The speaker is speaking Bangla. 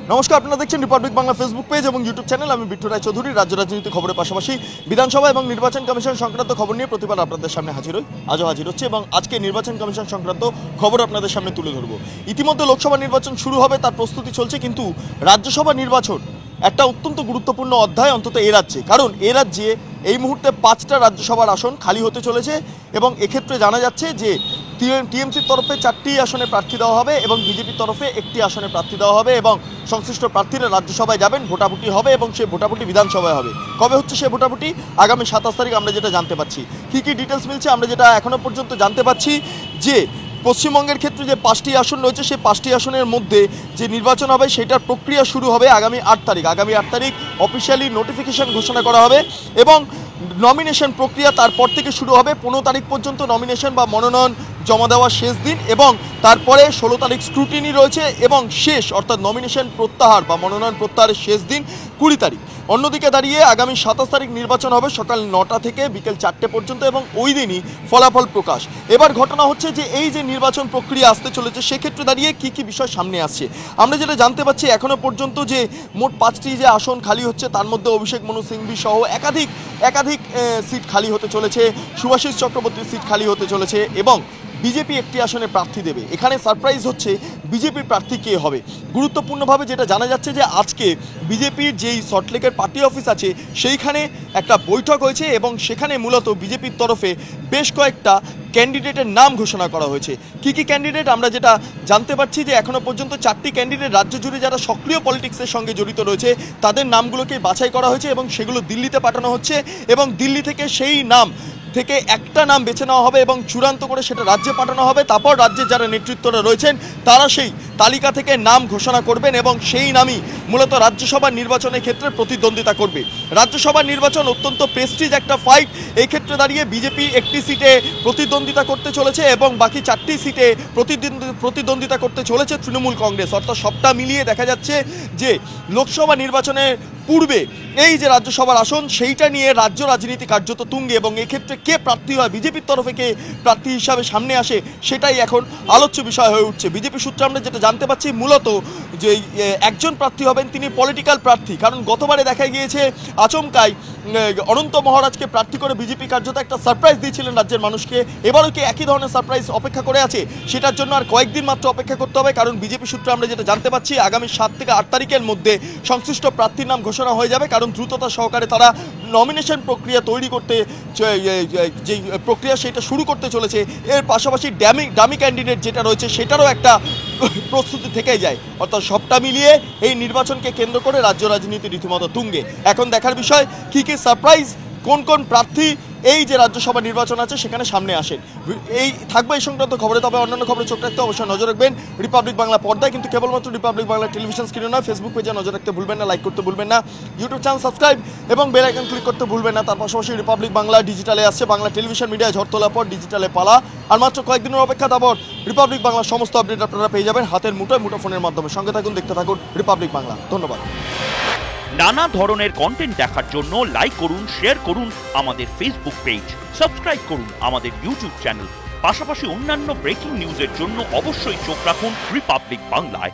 নমস্কার, আপনারা দেখছেন রিপাবলিক বাংলা ফেসবুক পেজ এবং ইউটিউব চ্যানেল। আমি বিট্টু রায় চৌধুরী। রাজ্য রাজনীতি খবরের পাশাপাশি বিধানসভা এবং নির্বাচন কমিশন সংক্রান্ত খবর নিয়ে প্রতিবার আপনাদের সামনে আজও হাজির হচ্ছে এবং আজকে নির্বাচন কমিশন সংক্রান্ত খবর আপনাদের সামনে তুলে ধরবো। ইতিমধ্যে লোকসভা নির্বাচন শুরু হবে, তার প্রস্তুতি চলছে, কিন্তু রাজ্যসভা নির্বাচন একটা অত্যন্ত গুরুত্বপূর্ণ অধ্যায় অন্তত এ রাজ্যে। কারণ এ রাজ্যে এই মুহূর্তে 5টা রাজ্যসভার আসন খালি হতে চলেছে এবং এক্ষেত্রে জানা যাচ্ছে যে টিএমসির তরফে 4টি আসনে প্রার্থী দেওয়া হবে এবং বিজেপির তরফে 1টি আসনে প্রার্থী দেওয়া হবে এবং সংশ্লিষ্ট প্রার্থীরা রাজ্যসভায় যাবেন, ভোটাভুটি হবে এবং সেই ভোটাভুটি বিধানসভায় হবে। কবে হচ্ছে সেই ভোটাভুটি? আগামী 27 তারিখ। আমরা যেটা জানতে পাচ্ছি, কী ডিটেলস মিলছে, আমরা যেটা এখনও পর্যন্ত জানতে পাচ্ছি যে পশ্চিমবঙ্গের ক্ষেত্রে যে 5টি আসন রয়েছে, সেই 5টি আসনের মধ্যে যে নির্বাচন হবে সেটার প্রক্রিয়া শুরু হবে আগামী 8 তারিখ। আগামী 8 তারিখ অফিসিয়ালি নোটিফিকেশন ঘোষণা করা হবে এবং নমিনেশন প্রক্রিয়া তারপর থেকে শুরু হবে। 15 তারিখ পর্যন্ত নমিনেশন বা মনোনয়ন জমা দেওয়ার শেষ দিন এবং তারপরে 16 তারিখ স্ক্রুটিনি রয়েছে এবং শেষ অর্থাৎ নমিনেশন প্রত্যাহার বা মনোনয়ন প্রত্যাহারের শেষ দিন 20 তারিখ। অন্যদিকে দাঁড়িয়ে আগামী 27 তারিখ নির্বাচন হবে সকাল 9টা থেকে বিকেল 4টে পর্যন্ত এবং ওই দিনই ফলাফল প্রকাশ। এবার ঘটনা হচ্ছে যে এই যে নির্বাচন প্রক্রিয়া আসতে চলেছে, সেক্ষেত্রে দাঁড়িয়ে কী বিষয় সামনে আসছে আমরা যেটা জানতে পাচ্ছি, এখনও পর্যন্ত যে মোট 5টি যে আসন খালি হচ্ছে তার মধ্যে অভিষেক মনু সিংভি সহ একাধিক সিট খালি হতে চলেছে, শুভাশিস চক্রবর্তীর সিট খালি হতে চলেছে এবং বিজেপি 1টি আসনে প্রার্থী দেবে। এখানে সারপ্রাইজ হচ্ছে বিজেপির প্রার্থী কে হবে। গুরুত্বপূর্ণভাবে যেটা জানা যাচ্ছে যে আজকে বিজেপির যেই সল্টলেকের পার্টি অফিস আছে সেইখানে একটা বৈঠক হয়েছে এবং সেখানে মূলত বিজেপির তরফে বেশ কয়েকটা ক্যান্ডিডেটের নাম ঘোষণা করা হয়েছে। কী ক্যান্ডিডেট? আমরা যেটা জানতে পারছি যে এখনও পর্যন্ত 4টি ক্যান্ডিডেট রাজ্য জুড়ে যারা সক্রিয় পলিটিক্সের সঙ্গে জড়িত রয়েছে তাদের নামগুলোকে বাছাই করা হয়েছে এবং সেগুলো দিল্লিতে পাঠানো হচ্ছে এবং দিল্লি থেকে সেই নাম থেকে একটা নাম বেছে নেওয়া হবে এবং চূড়ান্ত করে সেটা রাজ্যে পাঠানো হবে। তারপর রাজ্যের যারা নেতৃত্বরা রয়েছেন তারা সেই তালিকা থেকে নাম ঘোষণা করবেন এবং সেই নামই মূলত রাজ্যসভার নির্বাচনের ক্ষেত্রে প্রতিদ্বন্দ্বিতা করবে। রাজ্যসভার নির্বাচন অত্যন্ত প্রেস্টিজ একটা ফাইট। এই ক্ষেত্রে দাঁড়িয়ে বিজেপি 1টি সিটে প্রতিদ্বন্দ্বিতা করতে চলেছে এবং বাকি 4টি সিটে প্রতিদ্বন্দ্বিতা করতে চলেছে তৃণমূল কংগ্রেস। অর্থাৎ সবটা মিলিয়ে দেখা যাচ্ছে যে লোকসভা নির্বাচনের পূর্বে এই যে রাজ্যসভার আসন সেইটা নিয়ে রাজ্য রাজনীতি কার্যত তুঙ্গে এবং এক্ষেত্রে কে প্রার্থী হয়, বিজেপির তরফে কে প্রার্থী হিসাবে সামনে আসে, সেটাই এখন আলোচ্য বিষয় হয়ে উঠছে। বিজেপি সূত্রে আমরা যেটা জানতে পাচ্ছি মূলত যে একজন প্রার্থী হবেন তিনি পলিটিক্যাল প্রার্থী। কারণ গতবারে দেখা গিয়েছে আচমকাই অনন্ত মহারাজকে প্রার্থী করে বিজেপি কার্যত একটা সারপ্রাইজ দিয়েছিলেন রাজ্যের মানুষকে। এবারও কি একই ধরনের সারপ্রাইজ অপেক্ষা করে আছে? সেটার জন্য আর কয়েকদিন মাত্র অপেক্ষা করতে হবে, কারণ বিজেপি সূত্রে আমরা যেটা জানতে পাচ্ছি আগামী 7 থেকে 8 তারিখের মধ্যে সংশ্লিষ্ট প্রার্থীর নাম ঘোষণা হয়ে যাবে। কারণ দ্রুততা সহকারে তারা নমিনেশন প্রক্রিয়া তৈরি করতে যে প্রক্রিয়া সেটা শুরু করতে চলেছে। এর পাশাপাশি ডামি ক্যান্ডিডেট যেটা রয়েছে সেটারও একটা প্রস্তুতি থেকেই যায়। অর্থাৎ সবটা মিলিয়ে এই নির্বাচনকে কেন্দ্র করে রাজ্য রাজনীতি রীতিমতো তুঙ্গে। এখন দেখার বিষয় কী সারপ্রাইজ, কোন প্রার্থী এই যে রাজ্যসভা নির্বাচন আছে সেখানে সামনে আসেন। এই থাকবে এই সংক্রান্ত খবরে। তবে অন্যান্য খবরে চোখ রাখতে অবশ্যই নজর রাখবেন রিপাবলিক বাংলা পর্দায়, কিন্তু কেবলমাত্র রিপাবলিক বাংলা টেলিভিশন স্ক্রিনে নয়, ফেসবুক পেজে নজর রাখতে ভুলবেন না, লাইক করতে ভুলবেন না, ইউটিউব চ্যানেল সাবস্ক্রাইব এবং বেল আইকন ক্লিক করতে ভুলবেন না। তার পাশাপাশি রিপাবলিক বাংলা ডিজিটালে আসছে, বাংলা টেলিভিশন মিডিয়ায় ঝড় তোলার পর ডিজিটালে পালা। আর মাত্র কয়েকদিনের অপেক্ষা, তারপর রিপাবলিক বাংলার সমস্ত আপডেট আপনারা পেয়ে যাবেন হাতের মুঠোফোনের মাধ্যমে। সঙ্গে থাকুন, দেখতে থাকুন রিপাবলিক বাংলা। ধন্যবাদ। নানা ধরনের কন্টেন্ট দেখার জন্য লাইক করুন, শেয়ার করুন আমাদের ফেসবুক পেজ, সাবস্ক্রাইব করুন আমাদের ইউটিউব চ্যানেল। পাশাপাশি অন্যান্য ব্রেকিং নিউজের জন্য অবশ্যই চোখ রাখুন রিপাবলিক বাংলায়।